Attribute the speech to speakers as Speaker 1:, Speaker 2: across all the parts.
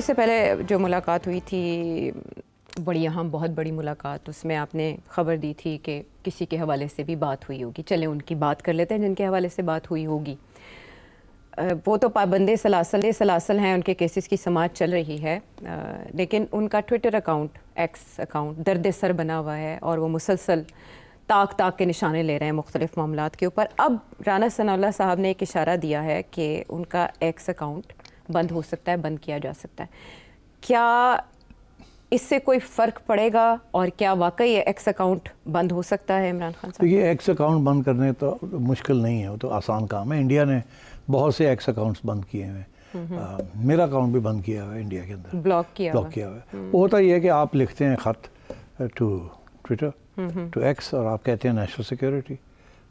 Speaker 1: इससे पहले जो मुलाकात हुई थी, बड़ी अहम बहुत बड़ी मुलाकात, उसमें आपने खबर दी थी कि किसी के हवाले से भी बात हुई होगी। चलें उनकी बात कर लेते हैं जिनके हवाले से बात हुई होगी। वो तो पाबंदे सलासल हैं, उनके केसेस की समाअत चल रही है, लेकिन उनका ट्विटर अकाउंट, एक्स अकाउंट दर्द सर बना हुआ है और वो मुसलसल ताक के निशाने ले रहे हैं मुख्तलिफ मामलात के ऊपर। अब राना सनाउल्लाह साहब ने एक इशारा दिया है कि उनका एक्स अकाउंट बंद हो सकता है, बंद किया जा सकता है। क्या इससे कोई फ़र्क पड़ेगा और क्या वाकई एक्स अकाउंट बंद हो सकता है इमरान खान साहब?
Speaker 2: देखिए, एक्स अकाउंट बंद करने तो मुश्किल नहीं है, वो तो आसान काम है। इंडिया ने बहुत से एक्स अकाउंट्स बंद किए हैं। मेरा अकाउंट भी बंद किया हुआ है इंडिया के अंदर, ब्लॉक किया हुआ है। वो होता ही है कि आप लिखते हैं ख़त टू ट्विटर, टू एक्स, और आप कहते हैं नेशनल सिक्योरिटी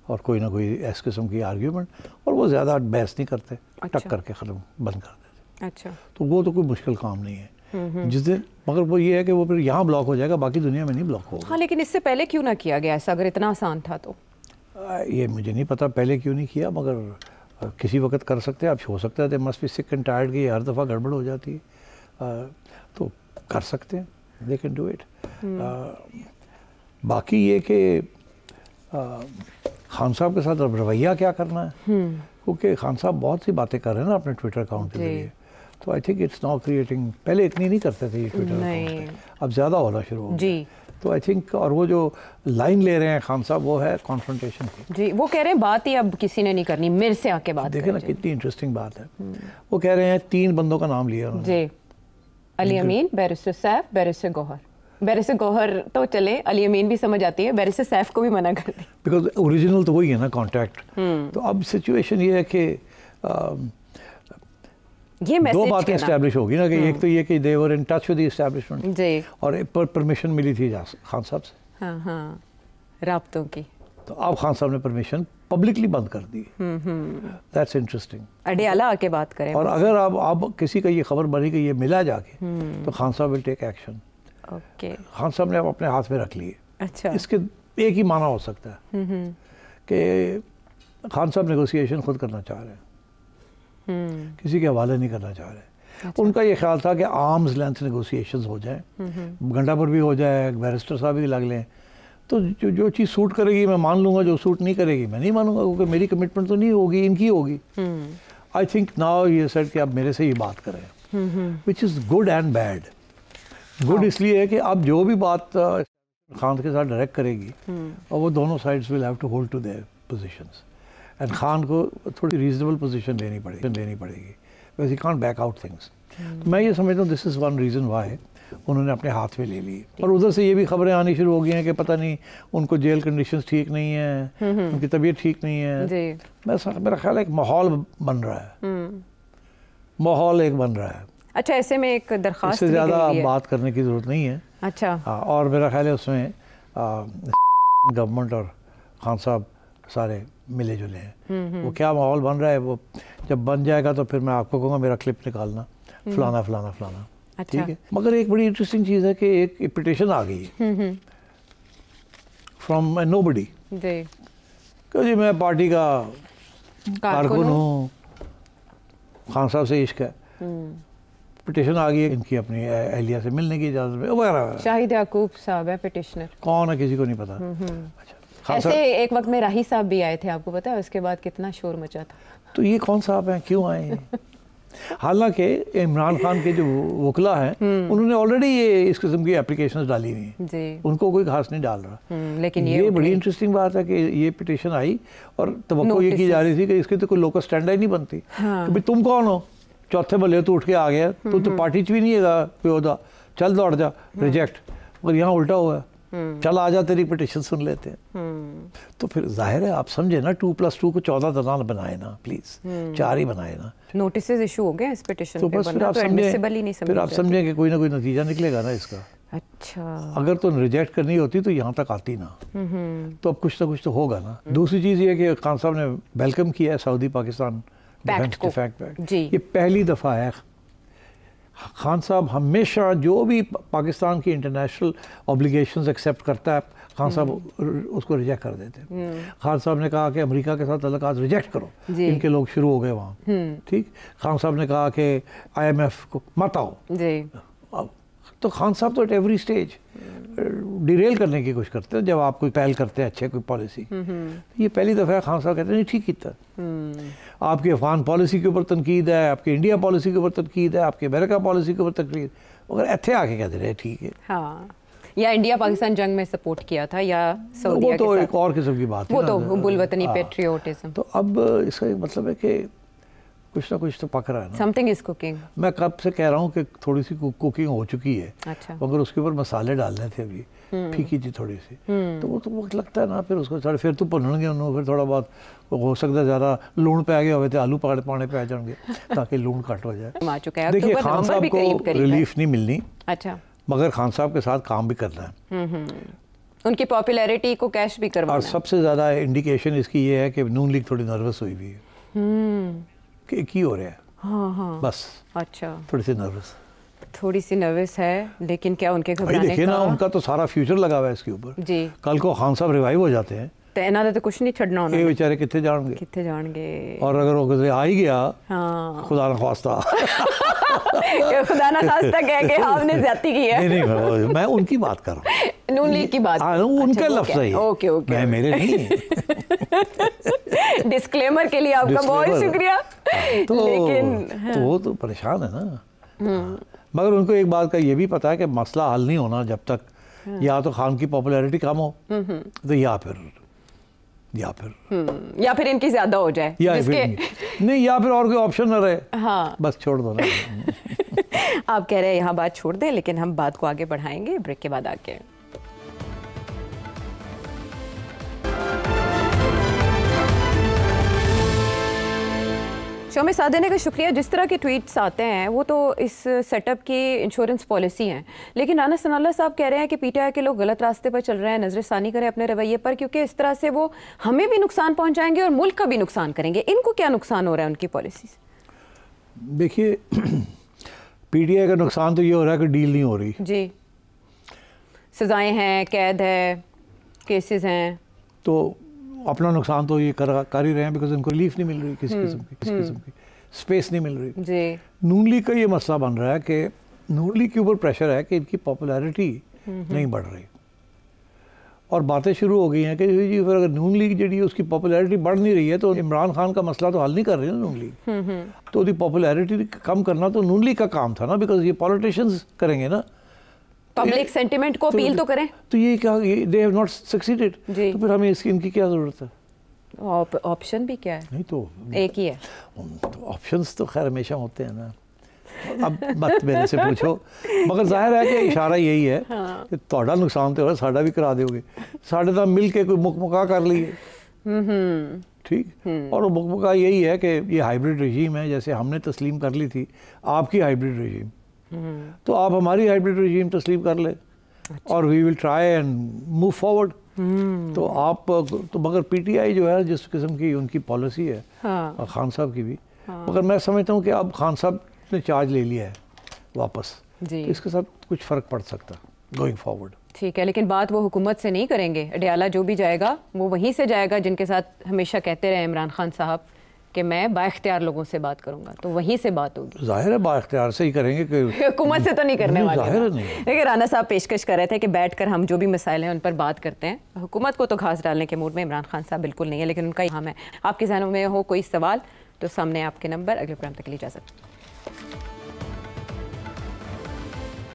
Speaker 2: और कोई ना कोई इस किस्म की आर्ग्यूमेंट, और वो ज़्यादा बहस नहीं करते, टक करके ख़त्म बंद कर देते।
Speaker 1: अच्छा, तो
Speaker 2: वो तो कोई मुश्किल काम नहीं है जिस दिन, मगर वो ये है कि वो फिर यहाँ ब्लॉक हो जाएगा, बाकी दुनिया में नहीं ब्लॉक होगा।
Speaker 1: हाँ, लेकिन इससे पहले क्यों ना किया गया ऐसा, अगर इतना आसान था तो?
Speaker 2: ये मुझे नहीं पता पहले क्यों नहीं किया, मगर किसी वक्त कर सकते हैं। अब हो सकता है तो must be sick and tired की हर दफ़ा गड़बड़ हो जाती है, तो कर सकते हैं, दे कैन डू इट। बाकी ये कि खान साहब के साथ रवैया क्या करना है, क्योंकि खान साहब बहुत सी बातें कर रहे हैं ना अपने ट्विटर अकाउंट के जरिए, तो I think it's not creating, पहले इतनी नहीं करते थे ये ट्विटर अकाउंट, अब ज़्यादा होना शुरू हो गया। तो आई थिंक, और वो जो लाइन ले रहे हैं खान साहब, वो है कॉन्फ्रंटेशन की।
Speaker 1: जी, वो कह रहे हैं बात ही अब किसी ने नहीं करनी, मेरे से आके बात
Speaker 2: देखे ना कितनी इंटरेस्टिंग बात है। वो कह रहे हैं 3 बंदों का नाम लिया उन्होंने
Speaker 1: जी, Ali Amin, barrister Saif, barrister Gauhar. Barrister Gauhar तो चले, अली अमीन भी समझ आती है, बैरिस्टर सैफ को भी मना कर दी,
Speaker 2: बिकॉज ओरिजिनल तो वही है ना, कॉन्ट्रैक्ट। तो अब सिचुएशन ये है कि
Speaker 1: ये
Speaker 2: 2 बातें इस्टेब्लिश होगी ना, कि एक तो ये कि they were in touch with the establishment जी, और परमिशन मिली थी खान साहब से, हाँ,
Speaker 1: राब्तों की।
Speaker 2: तो अब खान साहब ने परमिशन पब्लिकली बंद कर दी। That's interesting.
Speaker 1: अडियाला आके बात करें, और
Speaker 2: अगर अब किसी का ये खबर बनी कि ये मिला जाके, तो खान साहब will take action.
Speaker 1: Okay,
Speaker 2: Khan साहब ने अब अपने हाथ में रख लिए।
Speaker 1: अच्छा, इसके
Speaker 2: एक ही माना हो सकता है कि खान साहब नेगोशिएशन खुद करना चाह रहे हैं, किसी के हवाले नहीं करना चाह रहे। अच्छा। उनका ये ख्याल था कि आर्म्स लेंथ नेगोशिएशंस हो जाए, गंडापुर भी हो जाए, बैरिस्टर साहब भी लग लें, तो जो चीज़ सूट करेगी मैं मान लूँगा, जो सूट नहीं करेगी मैं नहीं मानूंगा, क्योंकि मेरी कमिटमेंट तो नहीं होगी, इनकी होगी। आई थिंक नाउ ये सेट कि अब मेरे से ही बात करें, which is good and bad. Good इसलिए है कि अब जो भी बात खान के साथ डायरेक्ट करेगी, और वो दोनों sides will have to hold to their positions, and Khan को थोड़ी रीजनेबल पोजीशन लेनी पड़ेगी, because he can't back out things. तो मैं ये समझता हूँ this is one reason why उन्होंने अपने हाथ में ले ली। और उधर से ये भी खबरें आनी शुरू हो गई हैं कि पता नहीं उनको जेल कंडीशंस ठीक नहीं है, उनकी तबीयत ठीक नहीं है। मेरा ख्याल है एक माहौल बन रहा है, माहौल एक बन रहा है।
Speaker 1: अच्छा, ऐसे में एक दरख्वास्त,
Speaker 2: इससे ज़्यादा बात करने की ज़रूरत नहीं है।
Speaker 1: अच्छा,
Speaker 2: और मेरा ख्याल है उसमें गवर्नमेंट और खान साहब सारे मिले जुले हैं। वो क्या माहौल बन रहा है, वो जब बन जाएगा तो फिर मैं आपको कहूँगा मेरा क्लिप निकालना, फलाना फलाना फलाना।
Speaker 1: अच्छा।
Speaker 2: ठीक है, मगर एक बड़ी इंटरेस्टिंग चीज़ है कि एक पिटिशन आ गई है फ्रॉम नोबडी, जी मैं पार्टी का कारकुन हूँ, खान साहब से इश्क है। पिटिशन आ गई है इनकी अपनी अहलिया से मिलने की इजाज़त वगैरह।
Speaker 1: शाहिद याकूब साहब है पिटिशनर,
Speaker 2: कौन है किसी को नहीं पता। अच्छा,
Speaker 1: ऐसे एक वक्त में राही साहब भी आए थे, आपको पता है, उसके बाद कितना शोर मचा था।
Speaker 2: तो ये कौन साहब हैं, क्यों आए हैं? हालांकि इमरान खान के जो वकला हैं उन्होंने ऑलरेडी ये इस किस्म की एप्लीकेशंस डाली हुई हैं, उनको कोई खास नहीं डाल रहा।
Speaker 1: लेकिन
Speaker 2: ये बड़ी इंटरेस्टिंग बात है कि ये पिटिशन आई और तवक्को ये की जा रही थी कि इसकी तो कोई लोकल स्टैंड ही नहीं बनती। कि भाई तुम कौन हो, चौथे बल्ले तो उठ के आ गया, तो पार्टी च भी नहीं है प्योदा, चल दौड़ जा, रिजेक्ट। मगर यहाँ उल्टा हुआ है, चल आ जा तेरी पिटिशन सुन लेते हैं। तो फिर जाहिर है आप समझे ना, 2+2 को 14 दरार बनाए ना, प्लीज 4 ही बनाए ना।
Speaker 1: नोटिस इशू हो गए इस पिटिशन
Speaker 2: तो बस फिर आप समझे कि कोई ना कोई नतीजा निकलेगा ना इसका।
Speaker 1: अच्छा,
Speaker 2: अगर तो रिजेक्ट करनी होती तो यहाँ तक आती ना, तो अब कुछ ना कुछ तो होगा ना। दूसरी चीज़ ये कि खान साहब ने वेलकम किया है सऊदी पाकिस्तान पैक्ट को। ये पहली दफ़ा है खान साहब हमेशा जो भी पाकिस्तान की इंटरनेशनल ऑब्लिगेशंस एक्सेप्ट करता है, खान साहब उसको रिजेक्ट कर देते हैं। खान साहब ने कहा कि अमेरिका के साथ तल्लुकात रिजेक्ट करो, इनके लोग शुरू हो गए वहाँ, ठीक। खान साहब ने कहा कि IMF को मत आओ जी। अब तो खान साहब तो एट एवरी स्टेज डिरेल करने की कोशिश करते हैं। जब आप कोई पहल करते हैं अच्छे कोई पॉलिसी, ये पहली दफ़ा खान साहब कहते हैं नहीं ठीक किया। आपकी अफगान पॉलिसी के ऊपर तनकीद है, आपकी इंडिया पॉलिसी के ऊपर तनकीद है, आपकी अमेरिका पॉलिसी के ऊपर तनकीद, मगर इतने आके कहते रहे ठीक है।
Speaker 1: हाँ, या इंडिया पाकिस्तान जंग में सपोर्ट किया था या सऊदीया
Speaker 2: वो तो एक और किस्म की बात है,
Speaker 1: वो तो बुलवतनी पेट्रियोटिज्म।
Speaker 2: तो अब इसका मतलब है कि कुछ ना कुछ तो पक रहा है ना,
Speaker 1: समथिंग इज कुकिंग।
Speaker 2: मैं कब से कह रहा हूँ कि थोड़ी सी कुकिंग हो चुकी है।
Speaker 1: अच्छा।
Speaker 2: मगर उसके ऊपर मसाले डालने थे अभी, फीकी थी थोड़ी सी, तो वो तो वक्त लगता है ना, फिर उसको फिर तो भुनणगे उन्होंने, फिर थोड़ा बहुत हो सकता है ज़्यादा लूण पे आ गया हुए थे, आलू पाने पे आ जाएंगे ताकि लूण कट हो जाए। देखिए खान साहब को रिलीफ नहीं मिलनी,
Speaker 1: अच्छा,
Speaker 2: मगर खान साहब के साथ काम भी करना है,
Speaker 1: उनकी पॉपुलैरिटी को कैश भी करवाना।
Speaker 2: और सबसे ज़्यादा इंडिकेशन इसकी ये है कि नून लीग थोड़ी नर्वस हुई हुई है कि हो रहा है।
Speaker 1: हाँ।
Speaker 2: बस
Speaker 1: अच्छा,
Speaker 2: थोड़ी सी नर्वस
Speaker 1: है, लेकिन क्या उनके घबराने
Speaker 2: देखिए ना, उनका तो सारा फ्यूचर लगा हुआ है इसके ऊपर
Speaker 1: जी।
Speaker 2: कल को खान साहब रिवाइव हो जाते हैं
Speaker 1: तो इन्होंने तो कुछ नहीं छड़ना होना,
Speaker 2: ये बेचारे कितने जाएंगे, और अगर वो किसी आ ही गया, हाँ। खुदा ना खास्ता
Speaker 1: खुदा ना खास्ता कह के आपने ज्यादती की है।
Speaker 2: नहीं, मैं उनकी बात कर रहा हूँ,
Speaker 1: नून लीग की बात,
Speaker 2: उनके लफ्ज़ है,
Speaker 1: ओके ओके,
Speaker 2: मैं मेरे नहीं।
Speaker 1: डिस्क्लेमर के लिए आपका बहुत शुक्रिया।
Speaker 2: तो वो तो परेशान है ना, मगर उनको एक बात का ये भी पता है कि मसला हल नहीं होना जब तक या तो खान की पॉपुलैरिटी कम हो, तो या फिर
Speaker 1: इनकी ज्यादा हो जाए,
Speaker 2: या फिर नहीं, या फिर और कोई ऑप्शन ना रहे,
Speaker 1: हाँ।
Speaker 2: बस छोड़ दो ना।
Speaker 1: आप कह रहे हैं यहाँ बात छोड़ दें, लेकिन हम बात को आगे बढ़ाएंगे ब्रेक के बाद आके। शो में साथ देने का शुक्रिया। जिस तरह के ट्वीट्स आते हैं वो तो इस सेटअप की इंश्योरेंस पॉलिसी हैं, लेकिन राना सनाउल्लाह साहब कह रहे हैं कि PTI के लोग गलत रास्ते पर चल रहे हैं, नजरसानी करें अपने रवैये पर, क्योंकि इस तरह से वो हमें भी नुकसान पहुंचाएंगे और मुल्क का भी नुकसान करेंगे। इनको क्या नुकसान हो रहा है उनकी पॉलिसी से?
Speaker 2: देखिए PTI का नुकसान तो ये हो रहा है कि डील नहीं हो रही
Speaker 1: जी, सजाएं हैं, कैद है, केसेस हैं, तो
Speaker 2: अपना नुकसान तो ये कर ही रहे हैं, बिकॉज इनको रिलीफ नहीं मिल रही किसी किस्म की स्पेस नहीं मिल रही
Speaker 1: जी।
Speaker 2: नून लीग का ये मसला बन रहा है कि नून लीग के ऊपर प्रेशर है कि इनकी पॉपुलैरिटी नहीं बढ़ रही, और बातें शुरू हो गई हैं कि जी फिर अगर नून लीग जी उसकी पॉपुलैरिटी बढ़ नहीं रही है तो इमरान खान का मसला तो हल नहीं कर रही है नून लीग, तो उसकी पॉपुलैरिटी कम करना तो नून लीग का काम था ना, बिकॉज ये पॉलिटिशियंस करेंगे ना,
Speaker 1: पब्लिक सेंटिमेंट को अपील तो करें।
Speaker 2: तो ये क्या, दे हैव नॉट सक्सीडेड, तो फिर हमें इनकी क्या ज़रूरत है?
Speaker 1: ऑप्शन भी क्या है?
Speaker 2: नहीं तो
Speaker 1: एक ही है,
Speaker 2: तो ऑप्शंस तो खैर हमेशा होते हैं ना, अब मत मेरे से पूछो, मगर जाहिर है कि इशारा यही है कि थोड़ा नुकसान तो हो रहा, साड़ा भी करा दोगे, साढ़े तो मिल के कोई मुकमुका कर लिए, ठीक। और वो मुकमुका यही है कि ये हाइब्रिड रजीम है, जैसे हमने तस्लीम कर ली थी आपकी हाइब्रिड रजीम, तो आप हमारी हाइब्रिड रजीम तस्लीम कर ले, और we will try and move forward. तो आप तो मगर PTI जो है जिस किस्म की उनकी पॉलिसी है, और खान साहब की भी, मगर मैं समझता हूँ कि अब खान साहब ने चार्ज ले लिया है वापस, तो इसके साथ कुछ फ़र्क पड़ सकता गोइंग फॉरवर्ड।
Speaker 1: ठीक है, लेकिन बात वो हुकूमत से नहीं करेंगे, अडयाला जो भी जाएगा वो वहीं से जाएगा जिनके साथ हमेशा कहते रहे इमरान खान साहब कि मैं बाइख्तियार लोगों से बात करूंगा, तो वहीं से बात होगी।
Speaker 2: जाहिर है बाइख्तियार से ही करेंगे, कि
Speaker 1: हुकूमत से तो नहीं करने वाले।
Speaker 2: जाहिर नहीं।
Speaker 1: लेकिन राना साहब पेशकश कर रहे थे कि बैठकर हम जो भी मसाइल हैं उन पर बात करते हैं। हुकूमत को तो घास डालने के मूड में इमरान खान साहब बिल्कुल नहीं है, लेकिन उनका यहाँ है। आपके जहनों में हो कोई सवाल तो सामने आपके नंबर, अगले प्रोग्राम तक के लिए इजाज़त।